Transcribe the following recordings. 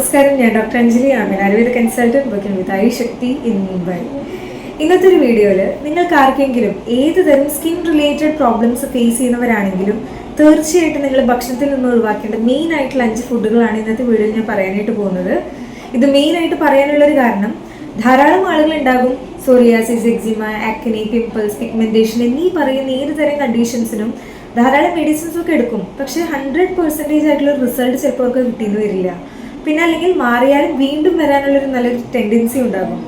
നമസ്കാരം, ഞാൻ doctor Anjali Amin, Ayurveda consultant working with Ayush Shakti in Mumbai. ഇന്നത്തെ ഒരു വീഡിയോയിൽ നിങ്ങൾക്ക് ആർക്കെങ്കിലും ഏത് തരം സ്കിൻ റിലേറ്റഡ് പ്രോബ്ലംസ് ഫേസ് ചെയ്യുന്നവരാണെങ്കിലും തീർച്ചയായിട്ടും നിങ്ങൾ ഭക്ഷണത്തിൽ നിന്ന് ഒഴിവാക്കേണ്ട മെയിൻ ആയിട്ടുള്ള 5 ഫുഡുകളാണ് ഇന്നത്തെ വീഡിയോയിൽ ഞാൻ പറയാനായിട്ട് പോകുന്നത്. ഇത് മെയിൻ ആയിട്ട് പറയാനുള്ളൊരു കാരണം, ധാരാളം ആളുകൾ ഉണ്ടാകും psoriasis, eczema, acne, pimples, pigmentation എന്നീ പറയുന്ന ഏത് തരം കണ്ടീഷൻസിനും ധാരാളം മെഡിസിൻസ് ഒക്കെ എടുക്കും. പക്ഷേ 100% ആയിട്ടുള്ള റിസൾട്ട് ചിലപ്പോൾ അവർക്ക് കിട്ടിയെന്ന് വരില്ല. പിന്നെ അല്ലെങ്കിൽ മാറിയാലും വീണ്ടും വരാനുള്ളൊരു നല്ലൊരു ടെൻഡൻസി ഉണ്ടാകും.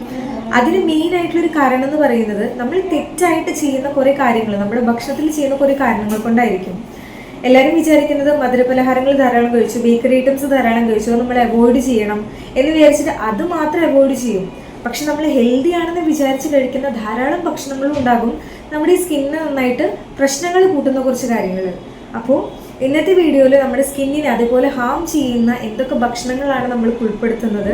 അതിന് മെയിൻ ആയിട്ടുള്ളൊരു കാരണം എന്ന് പറയുന്നത്, നമ്മൾ തെറ്റായിട്ട് ചെയ്യുന്ന കുറേ കാര്യങ്ങൾ, നമ്മുടെ ഭക്ഷണത്തിൽ ചെയ്യുന്ന കുറേ കാരണങ്ങൾ കൊണ്ടായിരിക്കും. എല്ലാവരും വിചാരിക്കുന്നത് മധുരപലഹാരങ്ങൾ ധാരാളം കഴിച്ചു, ബേക്കറി ഐറ്റംസ് ധാരാളം കഴിച്ചു, അത് നമ്മൾ അവോയ്ഡ് ചെയ്യണം എന്ന് വിചാരിച്ചിട്ട് അത് മാത്രം അവോയ്ഡ് ചെയ്യും. പക്ഷെ നമ്മൾ ഹെൽത്തി ആണെന്ന് വിചാരിച്ച് കഴിക്കുന്ന ധാരാളം ഭക്ഷണങ്ങളും ഉണ്ടാകും നമ്മുടെ ഈ സ്കിന്നിന് നന്നായിട്ട് പ്രശ്നങ്ങൾ കൂട്ടുന്ന കുറച്ച് കാര്യങ്ങൾ. അപ്പോൾ ഇന്നത്തെ വീഡിയോയിൽ നമ്മുടെ സ്കിന്നിനെ അതുപോലെ ഹാം ചെയ്യുന്ന എന്തൊക്കെ ഭക്ഷണങ്ങളാണ് നമ്മൾ ഉൾപ്പെടുത്തുന്നത്,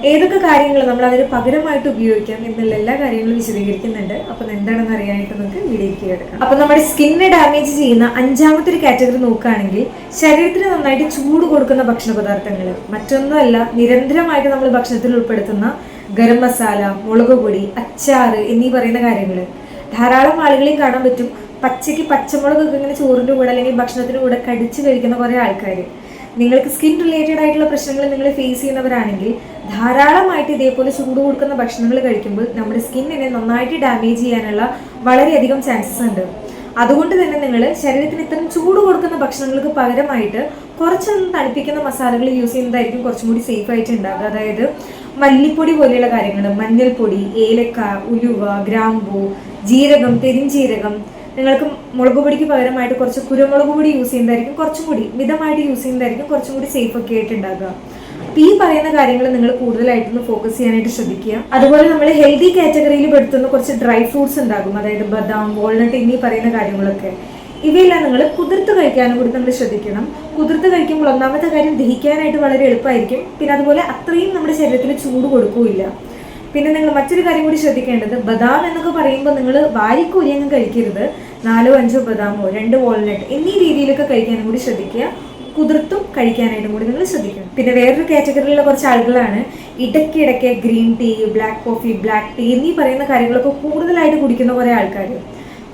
ഏതൊക്കെ കാര്യങ്ങൾ നമ്മൾ അതിന് പകരമായിട്ട് ഉപയോഗിക്കാം എന്നുള്ള എല്ലാ കാര്യങ്ങളും വിശദീകരിക്കുന്നുണ്ട്. അപ്പം എന്താണെന്ന് അറിയാനായിട്ട് നമുക്ക് വീഡിയോയ്ക്ക് കിടക്കാം. അപ്പം നമ്മുടെ സ്കിന്നിനെ ഡാമേജ് ചെയ്യുന്ന 5ാമത്തെ ഒരു കാറ്റഗറി നോക്കുകയാണെങ്കിൽ, ശരീരത്തിന് നന്നായിട്ട് ചൂട് കൊടുക്കുന്ന ഭക്ഷണ പദാർത്ഥങ്ങൾ. മറ്റൊന്നുമല്ല, നിരന്തരമായിട്ട് നമ്മൾ ഭക്ഷണത്തിൽ ഉൾപ്പെടുത്തുന്ന ഗരം മസാല, മുളക് പൊടി, അച്ചാറ് എന്നീ പറയുന്ന കാര്യങ്ങൾ. ധാരാളം ആളുകളെയും കാണാൻ പറ്റും പച്ചയ്ക്ക് പച്ചമുളകൊക്കെ ഇങ്ങനെ ചോറിൻ്റെ കൂടെ അല്ലെങ്കിൽ ഭക്ഷണത്തിൻ്റെ കൂടെ കടിച്ച് കഴിക്കുന്ന കുറേ ആൾക്കാർ. നിങ്ങൾക്ക് സ്കിൻ റിലേറ്റഡ് ആയിട്ടുള്ള പ്രശ്നങ്ങൾ നിങ്ങൾ ഫേസ് ചെയ്യുന്നവരാണെങ്കിൽ ധാരാളമായിട്ട് ഇതേപോലെ ചൂട് കൊടുക്കുന്ന ഭക്ഷണങ്ങൾ കഴിക്കുമ്പോൾ നമ്മുടെ സ്കിന്നിനെ നന്നായിട്ട് ഡാമേജ് ചെയ്യാനുള്ള വളരെയധികം ചാൻസസ് ഉണ്ട്. അതുകൊണ്ട് തന്നെ നിങ്ങൾ ശരീരത്തിന് ഇത്തരം ചൂട് കൊടുക്കുന്ന ഭക്ഷണങ്ങൾക്ക് പകരമായിട്ട് കുറച്ചൊന്നും തണുപ്പിക്കുന്ന മസാലകൾ യൂസ് ചെയ്യുന്നതായിരിക്കും കുറച്ചും കൂടി സേഫ് ആയിട്ട് ഉണ്ടാകുക. അതായത് മല്ലിപ്പൊടി പോലെയുള്ള കാര്യങ്ങൾ, മഞ്ഞൾപ്പൊടി, ഏലക്ക, ഉലുവ, ഗ്രാമ്പൂ, ജീരകം, പെരിഞ്ചീരകം. നിങ്ങൾക്ക് മുളക് പൊടിക്ക് പകരമായിട്ട് കുറച്ച് കുരുമുളക് പൊടി യൂസ് ചെയ്യുന്നതായിരിക്കും കുറച്ചും കൂടി മിതമായിട്ട് യൂസ് ചെയ്യുന്നതായിരിക്കും കുറച്ചും കൂടി സേഫ് ഒക്കെ ആയിട്ട് ഉണ്ടാകുക. അപ്പോൾ ഈ പറയുന്ന കാര്യങ്ങൾ നിങ്ങൾ കൂടുതലായിട്ടൊന്ന് ഫോക്കസ് ചെയ്യാനായിട്ട് ശ്രദ്ധിക്കുക. അതുപോലെ നമ്മൾ ഹെൽത്തി കാറ്റഗറിയിൽ പെടുത്തുന്ന കുറച്ച് ഡ്രൈ ഫ്രൂട്ട്സ് ഉണ്ടാകും, അതായത് ബദാം, വാൾനട്ട് എന്നീ പറയുന്ന കാര്യങ്ങളൊക്കെ. ഇവയെല്ലാം നിങ്ങൾ കുതിർത്ത് കഴിക്കാനും കൂടി നമ്മൾ ശ്രദ്ധിക്കണം. കുതിർത്ത് കഴിക്കുമ്പോൾ ഒന്നാമത്തെ കാര്യം, ദഹിക്കാനായിട്ട് വളരെ എളുപ്പമായിരിക്കും. പിന്നെ അതുപോലെ അത്രയും നമ്മുടെ ശരീരത്തിൽ ചൂട് കൊടുക്കില്ല. പിന്നെ നിങ്ങൾ മറ്റൊരു കാര്യം കൂടി ശ്രദ്ധിക്കേണ്ടത്, ബദാം എന്നൊക്കെ പറയുമ്പോൾ നിങ്ങൾ വാരിക്കൂരിയൊന്നും കഴിക്കരുത്. 4-5 ബദാമോ 2 വാൾനട്ട് എന്നീ രീതിയിലൊക്കെ കഴിക്കാനും കൂടി ശ്രദ്ധിക്കുക. കുതിർത്തും കഴിക്കാനായിട്ടും കൂടി നിങ്ങൾ ശ്രദ്ധിക്കണം. പിന്നെ വേറൊരു കാറ്റഗറിയിലുള്ള കുറച്ച് ആളുകളാണ് ഇടയ്ക്കിടയ്ക്ക് green tea, black coffee, black tea എന്നീ പറയുന്ന കാര്യങ്ങളൊക്കെ കൂടുതലായിട്ട് കുടിക്കുന്ന കുറേ ആൾക്കാർ.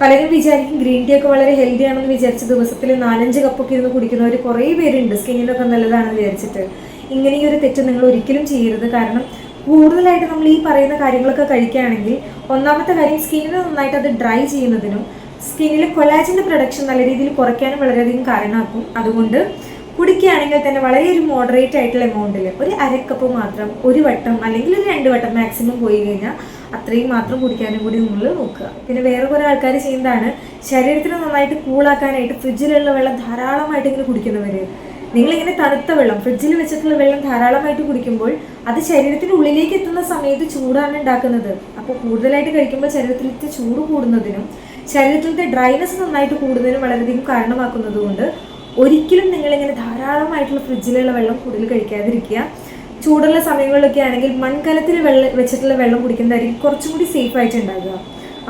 പലരും വിചാരിക്കും ഗ്രീൻ ടീ ഒക്കെ വളരെ ഹെൽത്തി ആണെന്ന് വിചാരിച്ച് ദിവസത്തിൽ 4-5 കപ്പൊക്കെ ഇരുന്ന് കുടിക്കുന്നവർ കുറേ പേരുണ്ട്, സ്കിന്നിനൊക്കെ നല്ലതാണെന്ന് വിചാരിച്ചിട്ട്. ഇങ്ങനെ ഈ ഒരു തെറ്റ് നിങ്ങൾ ഒരിക്കലും ചെയ്യരുത്. കാരണം കൂടുതലായിട്ട് നമ്മൾ ഈ പറയുന്ന കാര്യങ്ങളൊക്കെ കഴിക്കുകയാണെങ്കിൽ ഒന്നാമത്തെ കാര്യം, സ്കിന്നിന് നന്നായിട്ട് അത് ഡ്രൈ ചെയ്യുന്നതിനും സ്കിന്നിൽ കൊളാജന്റെ പ്രൊഡക്ഷൻ നല്ല രീതിയിൽ കുറയ്ക്കാനും വളരെയധികം കാരണമാക്കും. അതുകൊണ്ട് കുടിക്കുകയാണെങ്കിൽ തന്നെ വളരെ ഒരു മോഡറേറ്റ് ആയിട്ടുള്ള എമൗണ്ടിൽ ഒരു 1/2 കപ്പ് മാത്രം ഒരു വട്ടം അല്ലെങ്കിൽ ഒരു 2 വട്ടം മാക്സിമം പോയി കഴിഞ്ഞാൽ അത്രയും മാത്രം കുടിക്കാനും കൂടി നിങ്ങൾ നോക്കുക. പിന്നെ വേറെ കുറേ ആൾക്കാർ ചെയ്യുന്നതാണ്, ശരീരത്തിന് നന്നായിട്ട് കൂളാക്കാനായിട്ട് ഫ്രിഡ്ജിലുള്ള വെള്ളം ധാരാളമായിട്ട് ഇങ്ങനെ കുടിക്കുന്നവർ. നിങ്ങളിങ്ങനെ തണുത്ത വെള്ളം, ഫ്രിഡ്ജിൽ വെച്ചിട്ടുള്ള വെള്ളം ധാരാളമായിട്ട് കുടിക്കുമ്പോൾ അത് ശരീരത്തിന് ഉള്ളിലേക്ക് എത്തുന്ന സമയത്ത് ചൂടാണ് ഉണ്ടാക്കുന്നത്. അപ്പോൾ കൂടുതലായിട്ട് കഴിക്കുമ്പോൾ ശരീരത്തിലത്തെ ചൂട് കൂടുന്നതിനും ശരീരത്തിലത്തെ ഡ്രൈനെസ് നന്നായിട്ട് കൂടുന്നതിനും വളരെയധികം കാരണമാക്കുന്നത് കൊണ്ട് ഒരിക്കലും നിങ്ങളിങ്ങനെ ധാരാളമായിട്ടുള്ള ഫ്രിഡ്ജിലുള്ള വെള്ളം കൂടുതൽ കഴിക്കാതിരിക്കുക. ചൂടുള്ള സമയങ്ങളിലൊക്കെ ആണെങ്കിൽ മൺകലത്തിൽ വെച്ചിട്ടുള്ള വെള്ളം കുടിക്കുന്നതായിരിക്കും കുറച്ചും കൂടി സേഫ് ആയിട്ട് ഉണ്ടാകുക.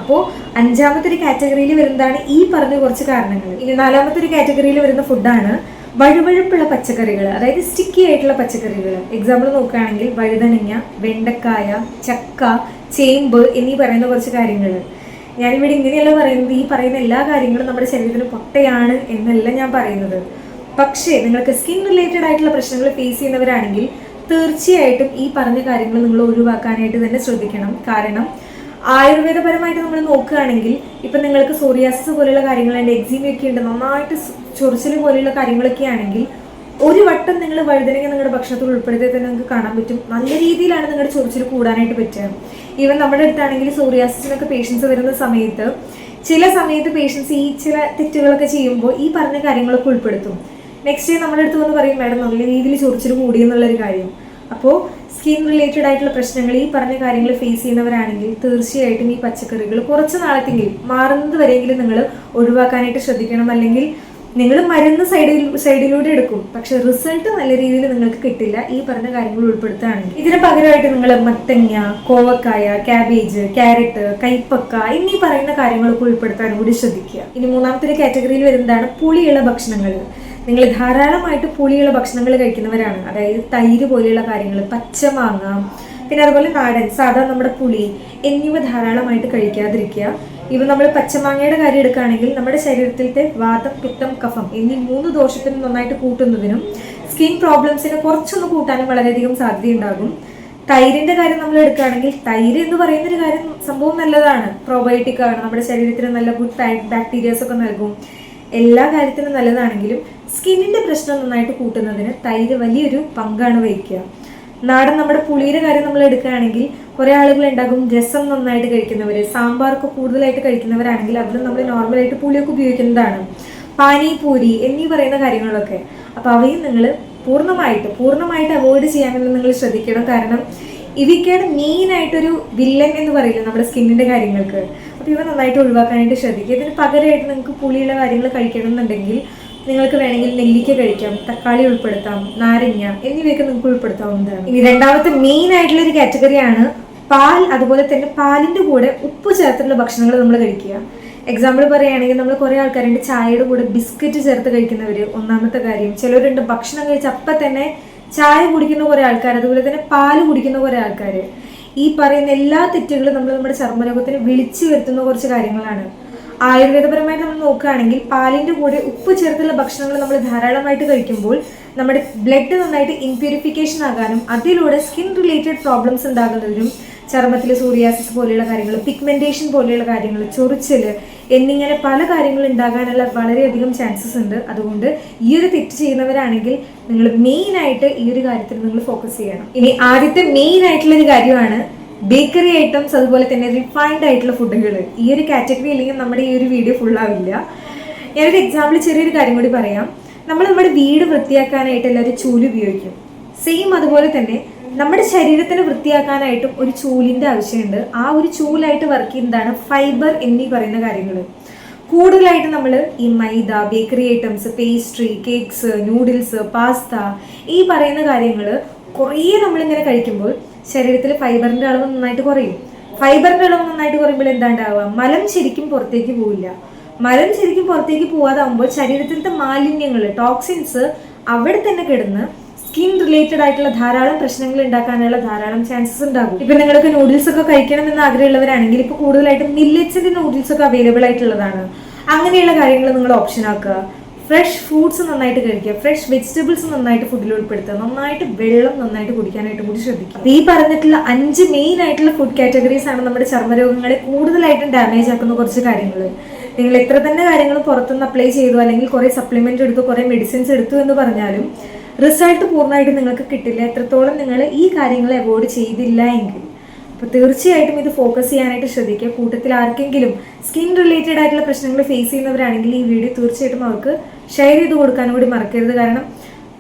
അപ്പോൾ 5ാമത്തെ ഒരു കാറ്റഗറിയിൽ വരുന്നതാണ് ഈ പറഞ്ഞ കുറച്ച് കാരണങ്ങൾ. ഇനി 4ാമത്തെ ഒരു കാറ്റഗറിയിൽ വരുന്ന ഫുഡാണ് വഴുവഴുപ്പുള്ള പച്ചക്കറികൾ, അതായത് സ്റ്റിക്കി ആയിട്ടുള്ള പച്ചക്കറികൾ. എക്സാമ്പിൾ നോക്കുകയാണെങ്കിൽ വഴുതനങ്ങ, വെണ്ടക്കായ, ചക്ക, ചേമ്പ് എന്നീ പറയുന്ന കുറച്ച് കാര്യങ്ങൾ. ഞാനിവിടെ ഇങ്ങനെയല്ല പറയുന്നത്, ഈ പറയുന്ന എല്ലാ കാര്യങ്ങളും നമ്മുടെ ശരീരത്തിന് പൊട്ടയാണ് എന്നല്ല ഞാൻ പറയുന്നത്. പക്ഷേ നിങ്ങൾക്ക് സ്കിൻ റിലേറ്റഡ് ആയിട്ടുള്ള പ്രശ്നങ്ങൾ ഫേസ് ചെയ്യുന്നവരാണെങ്കിൽ തീർച്ചയായിട്ടും ഈ പറഞ്ഞ കാര്യങ്ങൾ നിങ്ങൾ ഒഴിവാക്കാനായിട്ട് തന്നെ ശ്രദ്ധിക്കണം. കാരണം ആയുർവേദപരമായിട്ട് നമ്മൾ നോക്കുകയാണെങ്കിൽ ഇപ്പം നിങ്ങൾക്ക് സോറിയാസിസ് പോലെയുള്ള കാര്യങ്ങളുണ്ട്, എക്സിമയൊക്കെ ഉണ്ട്, നന്നായിട്ട് ചൊറിച്ചിൽ പോലെയുള്ള കാര്യങ്ങളൊക്കെ ആണെങ്കിൽ ഒരു വട്ടം നിങ്ങൾ വഴുതനങ്ങ നിങ്ങളുടെ ഭക്ഷണത്തിൽ ഉൾപ്പെടുത്തിയാൽ തന്നെ നിങ്ങൾക്ക് കാണാൻ പറ്റും നല്ല രീതിയിലാണ് നിങ്ങളുടെ ചൊറിച്ചിൽ കൂടാനായിട്ട് പറ്റുക. ഈവൻ നമ്മുടെ അടുത്താണെങ്കിൽ സോറിയാസിസിനൊക്കെ പേഷ്യൻസ് വരുന്ന സമയത്ത് ചില സമയത്ത് പേഷ്യൻസ് ഈ ചില തെറ്റുകളൊക്കെ ചെയ്യുമ്പോൾ ഈ പറഞ്ഞ കാര്യങ്ങളൊക്കെ ഉൾപ്പെടുത്തും. നെക്സ്റ്റ് ഡേ നമ്മുടെ അടുത്ത് വന്ന് പറയും, മാഡം നല്ല രീതിയിൽ ചൊറിച്ചിൽ കൂടി എന്നുള്ളൊരു കാര്യം. അപ്പോൾ സ്കിൻ റിലേറ്റഡ് ആയിട്ടുള്ള പ്രശ്നങ്ങൾ ഈ പറഞ്ഞ കാര്യങ്ങൾ ഫേസ് ചെയ്യുന്നവരാണെങ്കിൽ തീർച്ചയായിട്ടും ഈ പച്ചക്കറികൾ കുറച്ച് നാളത്തെങ്കിലും മാറുന്നത് വരെയെങ്കിലും നിങ്ങൾ ഒഴിവാക്കാനായിട്ട് ശ്രദ്ധിക്കണം. അല്ലെങ്കിൽ നിങ്ങൾ മരുന്ന് സൈഡിലൂടെ എടുക്കും, പക്ഷെ റിസൾട്ട് നല്ല രീതിയിൽ നിങ്ങൾക്ക് കിട്ടില്ല ഈ പറഞ്ഞ കാര്യങ്ങൾ ഉൾപ്പെടുത്തുകയാണെങ്കിൽ. ഇതിന് പകരമായിട്ട് നിങ്ങൾ മത്തങ്ങ, കോവക്കായ, ക്യാബേജ്, ക്യാരറ്റ്, കൈപ്പക്ക എന്നീ പറയുന്ന കാര്യങ്ങളൊക്കെ ഉൾപ്പെടുത്താനും കൂടി ശ്രദ്ധിക്കുക. ഇനി 3ാമത്തെ ഒരു കാറ്റഗറിയിൽ വരുന്നതാണ് പുളിയുള്ള ഭക്ഷണങ്ങൾ. നിങ്ങൾ ധാരാളമായിട്ട് പുളിയുള്ള ഭക്ഷണങ്ങൾ കഴിക്കുന്നവരാണ്, അതായത് തൈര് പോലെയുള്ള കാര്യങ്ങൾ, പച്ചമാങ്ങ, പിന്നെ അതുപോലെ നാടൻ സാധാ നമ്മുടെ പുളി എന്നിവ ധാരാളമായിട്ട് കഴിക്കാതിരിക്കുക. ഇവ നമ്മൾ പച്ചമാങ്ങയുടെ കാര്യം എടുക്കുകയാണെങ്കിൽ നമ്മുടെ ശരീരത്തിലത്തെ വാതം, പിത്തം, കഫം എന്നീ 3 ദോഷത്തിനും നന്നായിട്ട് കൂട്ടുന്നതിനും സ്കിൻ പ്രോബ്ലംസിനെ കുറച്ചൊന്ന് കൂട്ടാനും വളരെയധികം സാധ്യതയുണ്ടാകും. തൈരിന്റെ കാര്യം നമ്മൾ എടുക്കുകയാണെങ്കിൽ തൈര് എന്ന് പറയുന്ന ഒരു കാര്യം സംഭവം നല്ലതാണ്, പ്രോബയോട്ടിക് ആണ്, നമ്മുടെ ശരീരത്തിന് നല്ല ഗുഡ് ബാക്ടീരിയാസ് ഒക്കെ നൽകും, എല്ലാ കാര്യത്തിനും നല്ലതാണെങ്കിലും സ്കിന്നിന്റെ പ്രശ്നം നന്നായിട്ട് കൂട്ടുന്നതിന് തൈര് വലിയൊരു പങ്കാണ് വഹിക്കുക. നാടൻ നമ്മുടെ പുളിയുടെ കാര്യം നമ്മൾ എടുക്കുകയാണെങ്കിൽ കുറേ ആളുകൾ ഉണ്ടാകും രസം നന്നായിട്ട് കഴിക്കുന്നവർ, സാമ്പാറൊക്കെ കൂടുതലായിട്ട് കഴിക്കുന്നവരാണെങ്കിൽ അതിലും നമ്മൾ നോർമലായിട്ട് പുളിയൊക്കെ ഉപയോഗിക്കുന്നതാണ്, പാനിപൂരി എന്നീ പറയുന്ന കാര്യങ്ങളൊക്കെ. അപ്പോൾ അവയും നിങ്ങൾ പൂർണ്ണമായിട്ട് അവോയ്ഡ് ചെയ്യാമെന്ന് നിങ്ങൾ ശ്രദ്ധിക്കണം. കാരണം ഇവയ്ക്കാണ് മെയിനായിട്ടൊരു വില്ലൻ എന്ന് പറയില്ല നമ്മുടെ സ്കിന്നിൻ്റെ കാര്യങ്ങൾക്ക്. അപ്പോൾ ഇവ നന്നായിട്ട് ഒഴിവാക്കാനായിട്ട് ശ്രദ്ധിക്കുക. ഇതിന് പകരമായിട്ട് നിങ്ങൾക്ക് പുളിയുള്ള കാര്യങ്ങൾ കഴിക്കണം എന്നുണ്ടെങ്കിൽ നിങ്ങൾക്ക് വേണമെങ്കിൽ നെല്ലിക്ക കഴിക്കാം, തക്കാളി ഉൾപ്പെടുത്താം, നാരങ്ങ എന്നിവയൊക്കെ നിങ്ങൾക്ക് ഉൾപ്പെടുത്താവുന്നതാണ്. ഇനി രണ്ടാമത്തെ മെയിൻ ആയിട്ടുള്ള ഒരു കാറ്റഗറിയാണ് പാൽ. അതുപോലെ തന്നെ പാലിൻ്റെ കൂടെ ഉപ്പ് ചേർത്തുള്ള ഭക്ഷണങ്ങൾ നമ്മൾ കഴിക്കുക. എക്സാമ്പിൾ പറയുകയാണെങ്കിൽ നമ്മൾ കുറേ ആൾക്കാരുണ്ട് ചായയുടെ കൂടെ ബിസ്ക്കറ്റ് ചേർത്ത് കഴിക്കുന്നവർ, ഒന്നാമത്തെ കാര്യം. ചിലവരുണ്ട് ഭക്ഷണം കഴിച്ച് അപ്പം തന്നെ ചായ കുടിക്കുന്ന കുറേ ആൾക്കാർ, അതുപോലെ തന്നെ പാല് കുടിക്കുന്ന കുറേ ആൾക്കാർ. ഈ പറയുന്ന എല്ലാ തെറ്റുകളും നമ്മൾ നമ്മുടെ ചർമ്മരോഗത്തിന് വിളിച്ചു വരുത്തുന്ന കുറച്ച് കാര്യങ്ങളാണ്. ആയുർവേദപരമായിട്ട് നമ്മൾ നോക്കുകയാണെങ്കിൽ പാലിൻ്റെ കൂടെ ഉപ്പ് ചേർത്തുള്ള ഭക്ഷണങ്ങൾ നമ്മൾ ധാരാളമായിട്ട് കഴിക്കുമ്പോൾ നമ്മുടെ ബ്ലഡ് നന്നായിട്ട് ഇംപ്യൂരിഫിക്കേഷൻ ആകാനും അതിലൂടെ സ്കിൻ റിലേറ്റഡ് പ്രോബ്ലംസ് ഉണ്ടാകുന്നതിനും ചർമ്മത്തിൽ സോറിയാസിസ് പോലെയുള്ള കാര്യങ്ങൾ, പിഗ്മെന്റേഷൻ പോലെയുള്ള കാര്യങ്ങൾ, ചൊറിച്ചൽ എന്നിങ്ങനെ പല കാര്യങ്ങൾ ഉണ്ടാകാനുള്ള വളരെയധികം ചാൻസസ് ഉണ്ട്. അതുകൊണ്ട് ഈ ഒരു തെറ്റ് ചെയ്യുന്നവരാണെങ്കിൽ നിങ്ങൾ മെയിനായിട്ട് ഈ ഒരു കാര്യത്തിൽ നിങ്ങൾ ഫോക്കസ് ചെയ്യണം. ഇനി ആദ്യത്തെ മെയിൻ ആയിട്ടുള്ള ഒരു കാര്യമാണ് ബേക്കറി ഐറ്റംസ്, അതുപോലെ തന്നെ റിഫൈൻഡ് ആയിട്ടുള്ള ഫുഡുകൾ. ഈ ഒരു കാറ്റഗറി അല്ലെങ്കിൽ നമ്മുടെ ഈ ഒരു വീഡിയോ ഫുള്ളാവില്ല. ഞാനൊരു എക്സാമ്പിൾ ചെറിയൊരു കാര്യം കൂടി പറയാം. നമ്മൾ നമ്മുടെ വീട് വൃത്തിയാക്കാനായിട്ട് എല്ലാവരും ചൂല് ഉപയോഗിക്കും. സെയിം അതുപോലെ തന്നെ നമ്മുടെ ശരീരത്തിന് വൃത്തിയാക്കാനായിട്ടും ഒരു ചൂലിൻ്റെ ആവശ്യമുണ്ട്. ആ ഒരു ചൂലായിട്ട് വർക്ക് ചെയ്യുന്നതാണ് ഫൈബർ എന്നീ പറയുന്ന കാര്യങ്ങൾ. കൂടുതലായിട്ട് നമ്മൾ ഈ മൈദ, bakery items, pastry, cakes, noodles, pasta ഈ പറയുന്ന കാര്യങ്ങൾ കുറേ നമ്മളിങ്ങനെ കഴിക്കുമ്പോൾ ശരീരത്തിൽ ഫൈബറിൻ്റെ അളവ് നന്നായിട്ട് കുറയും. ഫൈബറിൻ്റെ അളവ് നന്നായിട്ട് കുറയുമ്പോൾ എന്താണ്ടാവുക, മലം ശരിക്കും പുറത്തേക്ക് പോവില്ല. മലം ശരിക്കും പുറത്തേക്ക് പോവാതാവുമ്പോൾ ശരീരത്തിലത്തെ മാലിന്യങ്ങൾ, ടോക്സിൻസ് അവിടെ തന്നെ കിടന്ന് സ്കിൻ റിലേറ്റഡ് ആയിട്ടുള്ള ധാരാളം പ്രശ്നങ്ങൾ ഉണ്ടാക്കാനുള്ള ധാരാളം ചാൻസസ് ഉണ്ടാകും. ഇപ്പൊ നിങ്ങൾക്ക് നൂഡിൽസ് ഒക്കെ കഴിക്കണമെന്ന് ആഗ്രഹമുള്ളവരാണെങ്കിൽ ഇപ്പൊ കൂടുതലായിട്ടും മില്ലറ്റ്സിന്റെ നൂഡിൽസ് ഒക്കെ അവൈലബിൾ ആയിട്ടുള്ളതാണ്. അങ്ങനെയുള്ള കാര്യങ്ങൾ നിങ്ങൾ ഓപ്ഷൻ ആക്കുക. ഫ്രഷ് ഫ്രൂട്ട്സ് നന്നായിട്ട് കഴിക്കുക, ഫ്രഷ് വെജിറ്റബിൾസ് നന്നായിട്ട് ഫുഡിൽ ഉൾപ്പെടുത്തുക, നന്നായിട്ട് വെള്ളം നന്നായിട്ട് കുടിക്കാനായിട്ട് കൂടി ശ്രദ്ധിക്കുക. ഈ പറഞ്ഞിട്ടുള്ള 5 മെയിൻ ആയിട്ടുള്ള ഫുഡ് കാറ്റഗറീസ് ആണ് നമ്മുടെ ചർമ്മരോഗങ്ങളെ കൂടുതലായിട്ടും ഡാമേജ് ആക്കുന്ന കുറച്ച് കാര്യങ്ങൾ. നിങ്ങൾ എത്ര തന്നെ കാര്യങ്ങൾ പുറത്തുനിന്ന് അപ്ലൈ ചെയ്തു അല്ലെങ്കിൽ കുറേ സപ്ലിമെന്റ് എടുത്തു, കുറേ മെഡിസിൻസ് എടുത്തു എന്ന് പറഞ്ഞാലും റിസൾട്ട് പൂർണ്ണമായിട്ട് നിങ്ങൾക്ക് കിട്ടില്ല എത്രത്തോളം നിങ്ങൾ ഈ കാര്യങ്ങൾ അവോയ്ഡ് ചെയ്തില്ല എങ്കിൽ. അപ്പോൾ തീർച്ചയായിട്ടും ഇത് ഫോക്കസ് ചെയ്യാനായിട്ട് ശ്രദ്ധിക്കുക. കൂട്ടത്തിൽ ആർക്കെങ്കിലും സ്കിൻ റിലേറ്റഡ് ആയിട്ടുള്ള പ്രശ്നങ്ങൾ ഫേസ് ചെയ്യുന്നവരാണെങ്കിൽ ഈ വീഡിയോ തീർച്ചയായിട്ടും അവർക്ക് ഷെയർ ചെയ്ത് കൊടുക്കാനും കൂടി മറക്കരുത്. കാരണം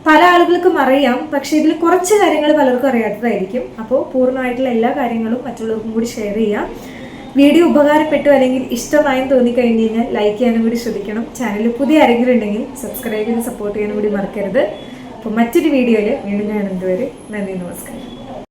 പല ആളുകൾക്കും അറിയാം, പക്ഷേ ഇതിൽ കുറച്ച് കാര്യങ്ങൾ പലർക്കും അറിയാത്തതായിരിക്കും. അപ്പോൾ പൂർണ്ണമായിട്ടുള്ള എല്ലാ കാര്യങ്ങളും മറ്റുള്ളവർക്കും കൂടി ഷെയർ ചെയ്യാം. വീഡിയോ ഉപകാരപ്പെട്ടു അല്ലെങ്കിൽ ഇഷ്ടമായെന്ന് തോന്നിക്കഴിഞ്ഞ് കഴിഞ്ഞാൽ ലൈക്ക് ചെയ്യാനും കൂടി ശ്രദ്ധിക്കണം. ചാനലിൽ പുതിയ ആരെങ്കിലും ഉണ്ടെങ്കിൽ സബ്സ്ക്രൈബ് ചെയ്ത് സപ്പോർട്ട് ചെയ്യാനും കൂടി മറക്കരുത്. അപ്പോൾ മറ്റൊരു വീഡിയോയിൽ വീണ്ടും കാണുന്നതുവരെ നന്ദി, നമസ്കാരം.